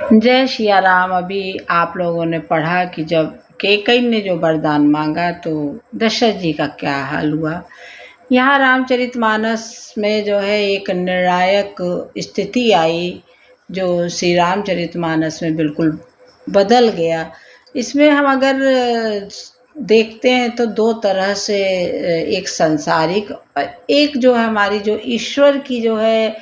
जय सिया राम। अभी आप लोगों ने पढ़ा कि जब कैकई ने जो वरदान मांगा तो दशरथ जी का क्या हाल हुआ। यहाँ रामचरितमानस में जो है एक निर्णायक स्थिति आई जो श्री रामचरितमानस में बिल्कुल बदल गया। इसमें हम अगर देखते हैं तो दो तरह से, एक सांसारिक, एक जो है हमारी जो ईश्वर की जो है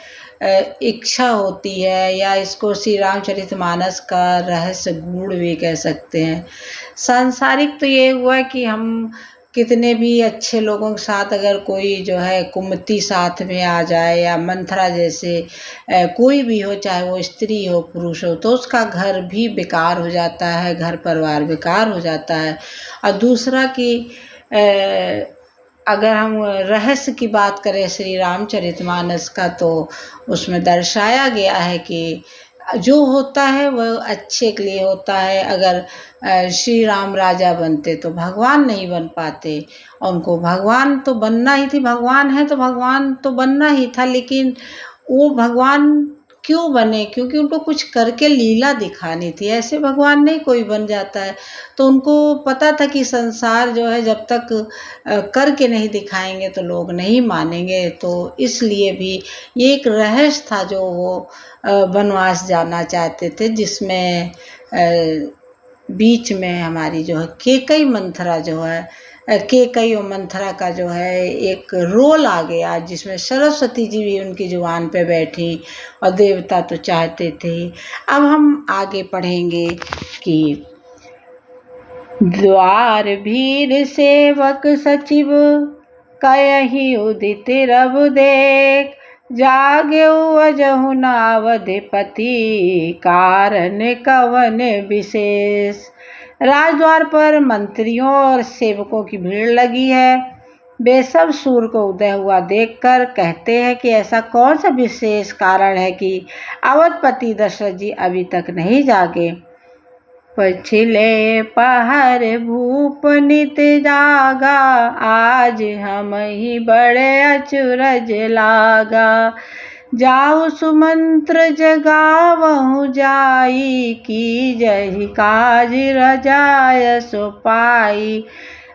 इच्छा होती है, या इसको श्री रामचरितमानस का रहस्य गूढ़ भी कह सकते हैं। सांसारिक तो ये हुआ कि हम कितने भी अच्छे लोगों के साथ अगर कोई जो है कुमति साथ में आ जाए, या मंथरा जैसे कोई भी हो, चाहे वो स्त्री हो पुरुष हो, तो उसका घर भी बेकार हो जाता है, घर परिवार बेकार हो जाता है। और दूसरा कि अगर हम रहस्य की बात करें श्री रामचरितमानस का, तो उसमें दर्शाया गया है कि जो होता है वह अच्छे के लिए होता है। अगर श्री राम राजा बनते तो भगवान नहीं बन पाते, उनको भगवान तो बनना ही थी, भगवान है तो भगवान तो बनना ही था, लेकिन वो भगवान क्यों बने? क्योंकि उनको कुछ करके लीला दिखानी थी। ऐसे भगवान नहीं कोई बन जाता है। तो उनको पता था कि संसार जो है जब तक करके नहीं दिखाएंगे तो लोग नहीं मानेंगे। तो इसलिए भी ये एक रहस्य था जो वो वनवास जाना चाहते थे, जिसमें बीच में हमारी जो है कैकई मंथरा जो है, कैकई और मंथरा का जो है एक रोल आ गया, जिसमें सरस्वती जी भी उनकी जुबान पे बैठी और देवता तो चाहते थे। अब हम आगे पढ़ेंगे कि द्वार भीर सेवक सचिव कयहि उदित रव देख, जागे अजहु नावधिपति कारण कवन विशेष। राजद्वार पर मंत्रियों और सेवकों की भीड़ लगी है। वे सब सूर्य को उदय हुआ देखकर कहते हैं कि ऐसा कौन सा विशेष कारण है कि अवधपति दशरथ जी अभी तक नहीं जागे। पछिले पहर भूप नित जागा, आज हम ही बड़े अचरज लागा। जाऊ सुमंत्र जगावहु जाई, की जही काज रजाय सो पाई।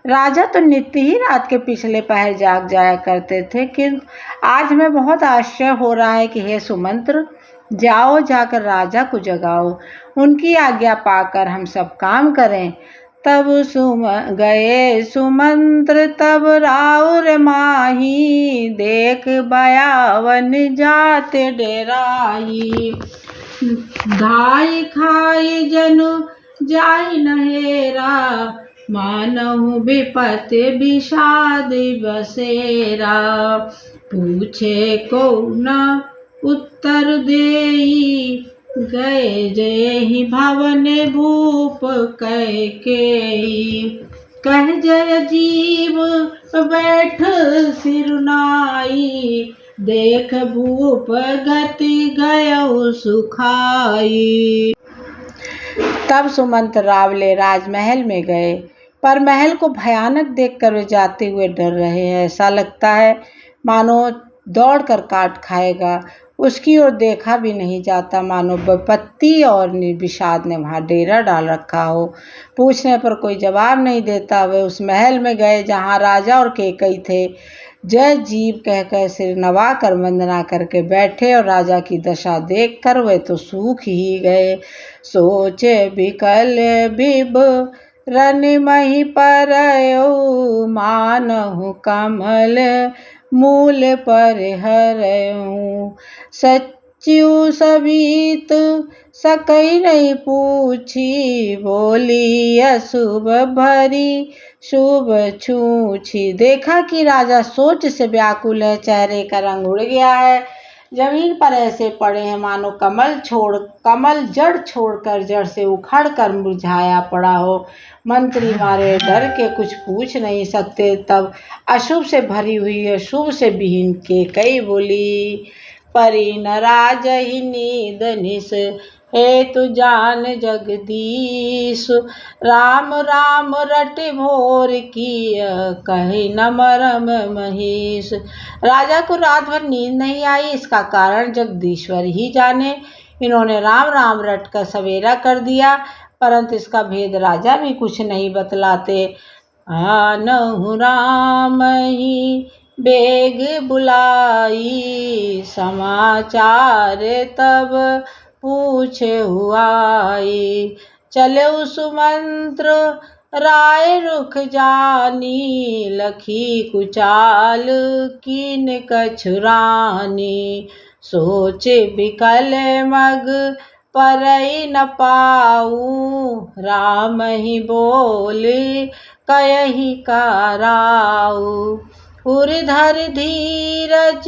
राजा तो नित्य ही रात के पिछले पहर जाग जाया करते थे, किंतु आज हमें बहुत आश्चर्य हो रहा है कि हे सुमंत्र, जाओ जाकर राजा को जगाओ, उनकी आज्ञा पाकर हम सब काम करें। तब गए सुमंत्र तब राउर माही, देख बयावन जाते डेराई। धाई खाई जनु जाई नहेरा, मानहु विपत विषाद बसेरा। पूछे को न उत्तर देई, गए जेहि भवन भूप कैकेयी। कह जय जीव बैठ सिरुनाई, देख भूप गति गयउ सुखाई। तब सुमंत रावले राजमहल में गए, पर महल को भयानक देखकर वे जाते हुए डर रहे हैं। ऐसा लगता है मानो दौड़कर काट खाएगा। उसकी ओर देखा भी नहीं जाता, मानो विपत्ति और विषाद ने वहाँ डेरा डाल रखा हो। पूछने पर कोई जवाब नहीं देता। वे उस महल में गए जहाँ राजा और कैकई थे। जय जीव कहकर सिर नवा कर वंदना करके बैठे, और राजा की दशा देखकर वे तो सूख ही गए। सोचे विकल बिब रन मही परयो, मानहु कमल मूल पर हरऊं। सच्चु सबीत सकई नहीं पूछी, बोली अशुभ भरी शुभ छूछी। देखा कि राजा सोच से व्याकुल है, चेहरे का रंग उड़ गया है, जमीन पर ऐसे पड़े हैं मानो कमल जड़ छोड़कर जड़ से उखड़ कर मुरझाया पड़ा हो। मंत्री मारे डर के कुछ पूछ नहीं सकते। तब अशुभ से भरी हुई है शुभ से विहीन कैकई बोली, परी न राजहि नींद निस, हेतु जान जगदीश। राम राम रट भोर किय, कहि न मरम महीश। राजा को रात भर नींद नहीं आई, इसका कारण जगदीश्वर ही जाने। इन्होंने राम राम रट कर सवेरा कर दिया, परंतु इसका भेद राजा भी कुछ नहीं बतलाते। आनहु राम ही बेग बुलाई, समाचार तब पूछे हुआई। चले सुमंत्र राय रुख जानी, लखी कुचाल कीन कछुरानी। सोच विकल मग परई न पाऊँ, राम ही बोले कयहि कराऊ। उर्धर धीरज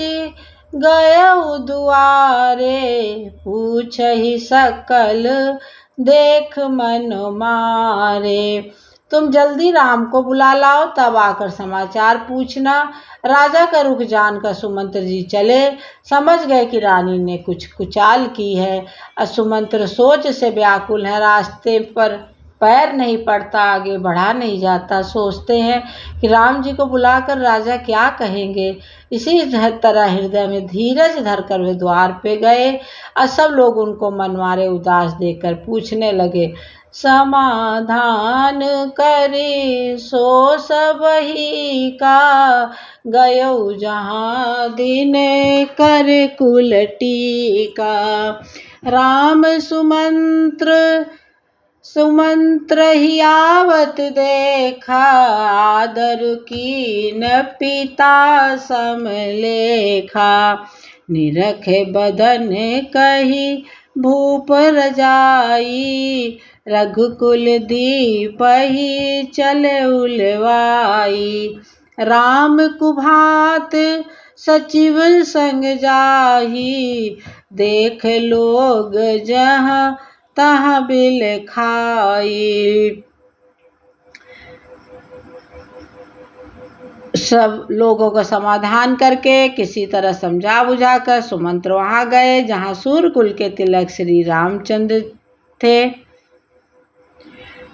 गयउ दुआरे, पूछहि सकल देख मन मारे। तुम जल्दी राम को बुला लाओ, तब आकर समाचार पूछना। राजा का रुख जानकर सुमंत्र जी चले, समझ गए कि रानी ने कुछ कुचाल की है। सुमंत्र सोच से व्याकुल है, रास्ते पर पैर नहीं पड़ता, आगे बढ़ा नहीं जाता। सोचते हैं कि राम जी को बुलाकर राजा क्या कहेंगे। इसी तरह हृदय में धीरज धरकर वे द्वार पे गए और सब लोग उनको मनमारे उदास देखकर पूछने लगे, समाधान करे सो सबही का, गयो जहाँ दिन कर कुल टीका। राम सुमंत्र ही आवत देखा, आदर कीन पिता समलेखा। निरखे बदन कही भूप रजाई, रघुकुल दीपहि चले उलवाई। राम कुभात सचिव संग जाही, देख लोग जहाँ तहाँ बिल खाई। सब लोगों का समाधान करके किसी तरह समझा बुझाकर सुमंत्र वहाँ गए जहाँ सूर्यकुल के तिलक श्री रामचंद्र थे।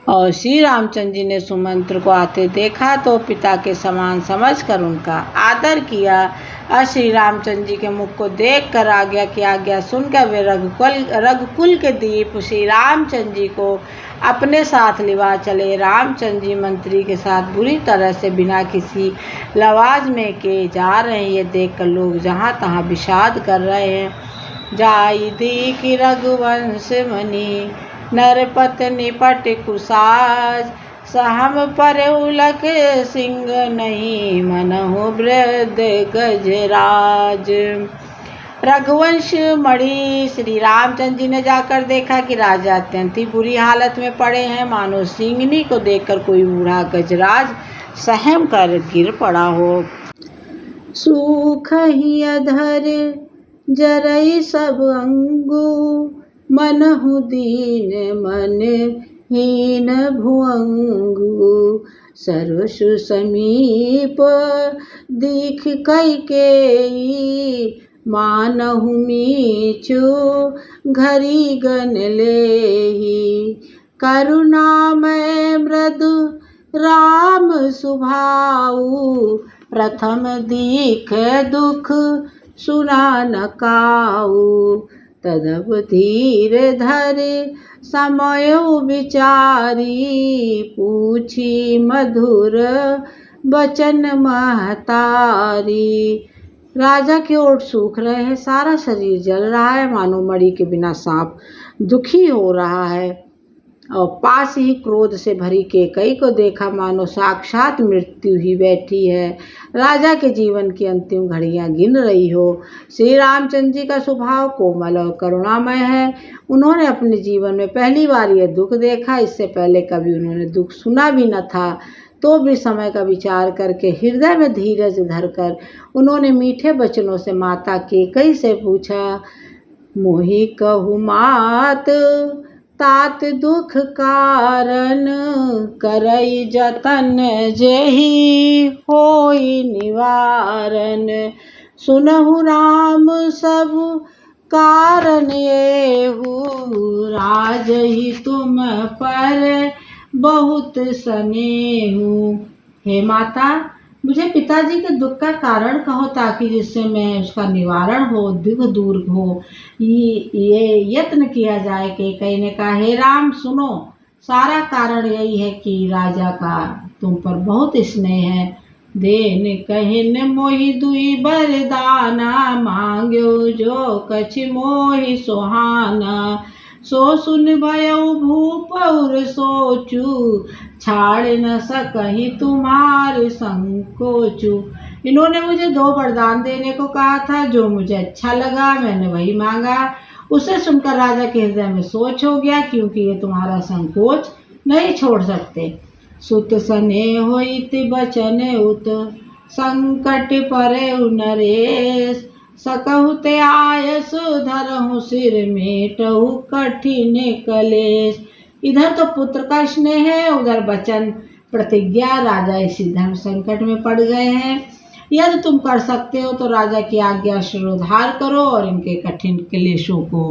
और श्री रामचंद्र जी ने सुमंत्र को आते देखा तो पिता के समान समझकर उनका आदर किया। और श्री रामचंद्र जी के मुख को देखकर आज्ञा की आज्ञा सुनकर वे रघुकुल के दीप श्री रामचंद्र जी को अपने साथ लिवा चले। रामचंद्र जी मंत्री के साथ बुरी तरह से बिना किसी लवाज में के जा रहे हैं, ये देखकर लोग जहाँ तहाँ विषाद कर रहे हैं। जाई दीख रघुवंश मणि, नरपत निपट कुसाज, सहम पर उलक सिंह नहीं, मनहु वृद्ध गजराज। रघुवंश मणि श्री रामचंद्र जी ने जाकर देखा कि राजा अत्यंत ही बुरी हालत में पड़े हैं, मानो सिंहनी को देखकर कोई बूढ़ा गजराज सहम कर गिर पड़ा हो। सूख ही अधर जरई सब अंगू, मनहु दीन मन हीन भुअंगू। सरसु समीप दीख कैकेयी, मानहु मीचु घरी गन लेही। करुणामय मृदु राम सुभाऊ, प्रथम दीख दुख सुना न काऊ। तदब धीर धर समय विचारी, पूछी मधुर बचन महतारी। राजा के ओठ सूख रहे हैं, सारा शरीर जल रहा है, मानो मणि के बिना सांप दुखी हो रहा है। और पास ही क्रोध से भरी कैकेयी को देखा, मानो साक्षात मृत्यु ही बैठी है, राजा के जीवन की अंतिम घड़ियां गिन रही हो। श्री रामचंद्र जी का स्वभाव कोमल और करुणामय है। उन्होंने अपने जीवन में पहली बार यह दुख देखा, इससे पहले कभी उन्होंने दुख सुना भी न था। तो भी समय का विचार करके हृदय में धीरज धरकर उन्होंने मीठे वचनों से माता कैकेयी से पूछा, मोहि कहु मात तात दुख कारण, करई जतन जेहि होई निवारण। सुनहु राम सब कारण एहु, राजहि तुम पर बहुत स्नेहु। हे माता, मुझे पिताजी के दुख का कारण कहो, ताकि जिससे मैं उसका निवारण हो, दुख दूर हो। ये यत्न किया जाए। कैकेयी ने कहा, हे राम सुनो, सारा कारण यही है कि राजा का तुम पर बहुत स्नेह है। देन कहिन मोहि दुई बरदाना, मांग्यो जो कछ मोहि सुहाना। सो सुन भयउ भूप और सोचू, छाड़ न सकहि तुम्हारे संकोचू। इन्होंने मुझे 2 वरदान देने को कहा था, जो मुझे अच्छा लगा मैंने वही मांगा। उसे सुनकर राजा के हृदय में सोच हो गया, क्योंकि ये तुम्हारा संकोच नहीं छोड़ सकते। सुत सने होइत बचन उत, संकट परे नरेश। सकहु ते आयस धरहु सिर, मेटहु कठिन कलेश। इधर तो पुत्र का स्नेह है, उधर वचन प्रतिज्ञा। राजा इसी धर्म संकट में पड़ गए हैं। यदि तुम कर सकते हो तो राजा की आज्ञा शिरोधार करो और इनके कठिन क्लेशों को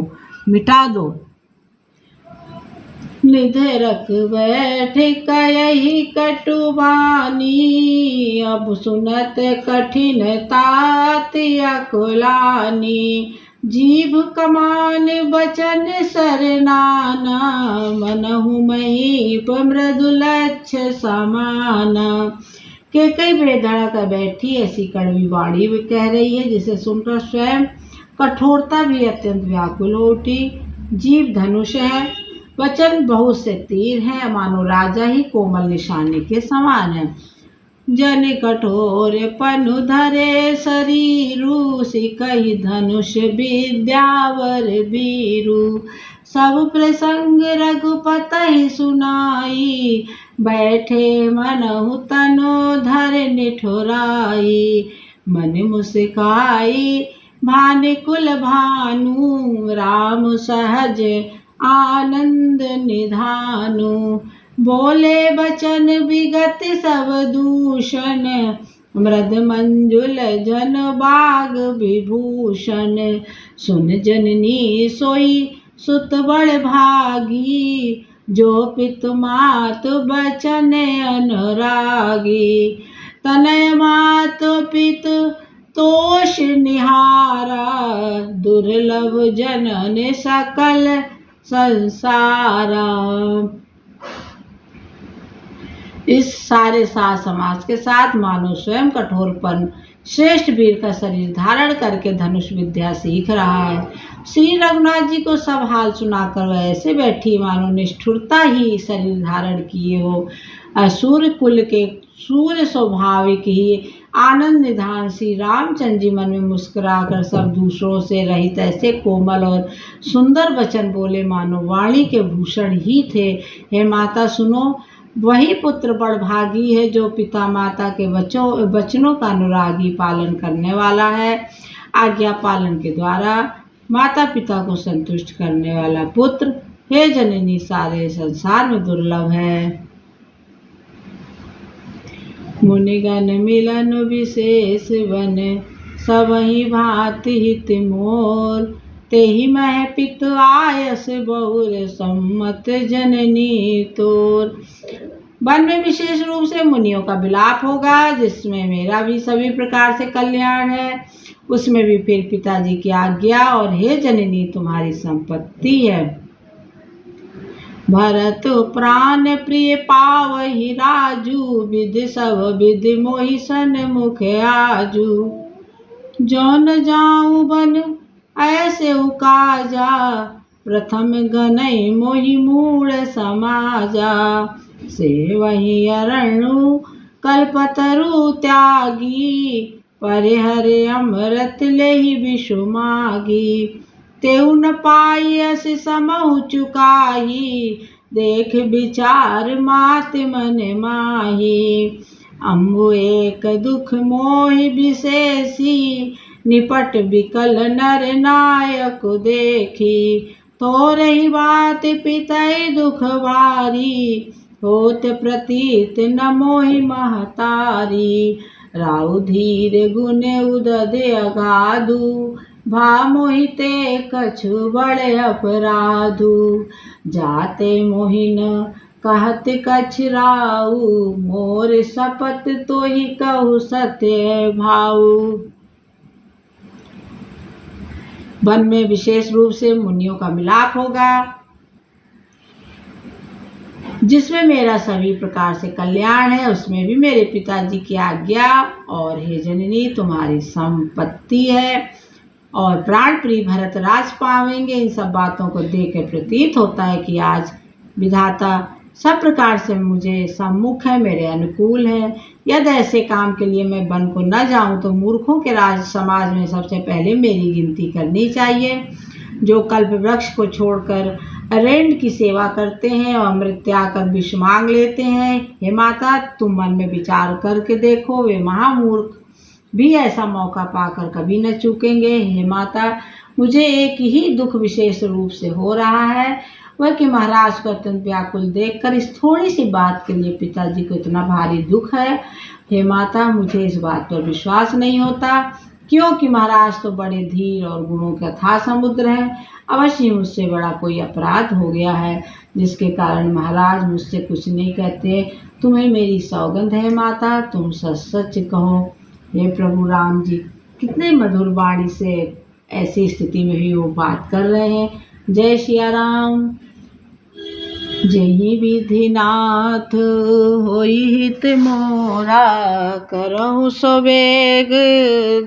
मिटा दो। निधरक बैठ कयहि कटुबानी, अब सुनत कठिन तात अकुलानी। जीभ कमान बचन सरनाना, मनहु महीप मृदुलक्ष समाना। कैकेयी बेधड़क बैठी ऐसी कड़वी वाणी कह रही है, जिसे सुनकर स्वयं कठोरता भी अत्यंत व्याकुल हो उठी। जीभ धनुष है, वचन बहुत से तीर हैं, मानो राजा ही कोमल निशाने के समान है। जन कठोर पनु धरे शरीरु, सिकहि धनुष विद्यावर बीरु। सब प्रसंग रघुपति सुनाई, बैठे मनहु तनु धर निठुराई। मन मुस्काई भानुकुल भानु, राम सहज आनंद निधानु। बोले बचन विगत सब दूषण, मृद मंजुल जन बाग विभूषण। सुन जननी सोई सुत बड़ भागी, जो पितु मात बचन अनुरागी। तनय मात पितु तोष निहारा, दुर्लभ जनन सकल संसारा। इस सारे साथ समाज के साथ मानो स्वयं कठोरपन श्रेष्ठ वीर का शरीर धारण करके धनुष विद्या सीख रहा है। श्री रघुनाथ जी को सब हाल सुनाकर वह ऐसे बैठी मानो निष्ठुरता ही शरीर धारण किए हो। असुर कुल के सूर्य स्वाभाविक ही आनंद निधान श्री रामचंद्र जी मन में मुस्कुराकर सब दूसरों से रहित ऐसे कोमल और सुंदर वचन बोले, मानो वाणी के भूषण ही थे। हे माता सुनो, वही पुत्र बड़भागी है जो पिता माता के वचनों का अनुरागी पालन करने वाला है। आज्ञा पालन के द्वारा माता पिता को संतुष्ट करने वाला पुत्र हे जननी सारे संसार में दुर्लभ है। मुनिगण मिलन विशेष बन, सबहि भांति हित मोर। तेहि मह पित आयस बहुर, सम्मत जननी तोर। वन में विशेष रूप से मुनियों का विलाप होगा, जिसमें मेरा भी सभी प्रकार से कल्याण है। उसमें भी फिर पिताजी की आज्ञा और हे जननी तुम्हारी संपत्ति है। भरत प्राण प्रिय पावहि राजू, विधि सब विधि मोहि सन्मुख आजू। जौन जाऊं बन ऐसे उकाजा, प्रथम गनई मोहि मूढ़ समाजा। सेवहि अरण्यु कल्पतरु त्यागी, परिहरे अमृत लेहि विषु मागी। तेउ न पाई अस समहु चुकाई, देख विचार मात मन माही। अम्बु एक दुख मोहि विशेषी, निपट विकल नर नायक देखी। तोरहि बात पितै दुख भारी, होत प्रतीत न मोहि महतारी। राउ धीर गुण उदद अगाधु, भा मोहिते कछु बड़े अपराधु। जाते मोहिन कहत कछराऊ, मोर शपथ तो ही कहू सत्य भाऊ। वन में विशेष रूप से मुनियों का मिलाप होगा, जिसमें मेरा सभी प्रकार से कल्याण है, उसमें भी मेरे पिताजी की आज्ञा और हे जननी तुम्हारी संपत्ति है और प्राण प्रिय भरत राज पावेंगे। इन सब बातों को देखकर प्रतीत होता है कि आज विधाता सब प्रकार से मुझे सम्मुख है, मेरे अनुकूल है। यदि ऐसे काम के लिए मैं वन को न जाऊं तो मूर्खों के राज समाज में सबसे पहले मेरी गिनती करनी चाहिए, जो कल्प वृक्ष को छोड़कर अरण्य की सेवा करते हैं और अमृत त्याग कर विष मांग लेते हैं। हे माता, तुम मन में विचार करके देखो, वे महामूर्ख भी ऐसा मौका पाकर कभी न चूकेंगे। हे माता, मुझे एक ही दुख विशेष रूप से हो रहा है, वह कि महाराज को अत्यंत व्याकुल देखकर इस थोड़ी सी बात के लिए पिताजी को इतना भारी दुख है। हे माता, मुझे इस बात पर विश्वास नहीं होता, क्योंकि महाराज तो बड़े धीर और गुणों का अथाह समुद्र है। अवश्य मुझसे बड़ा कोई अपराध हो गया है, जिसके कारण महाराज मुझसे कुछ नहीं कहते। तुम्हें मेरी सौगंध है माता, तुम सच सच कहो। हे प्रभु राम जी, कितने मधुर वाणी से ऐसी स्थिति में भी वो बात कर रहे हैं। जय सिया राम। जही विधिनाथ होई हित मोरा, करहु सोबेग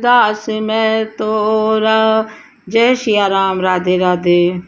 दास मैं तोरा। जय सिया राम। राधे राधे।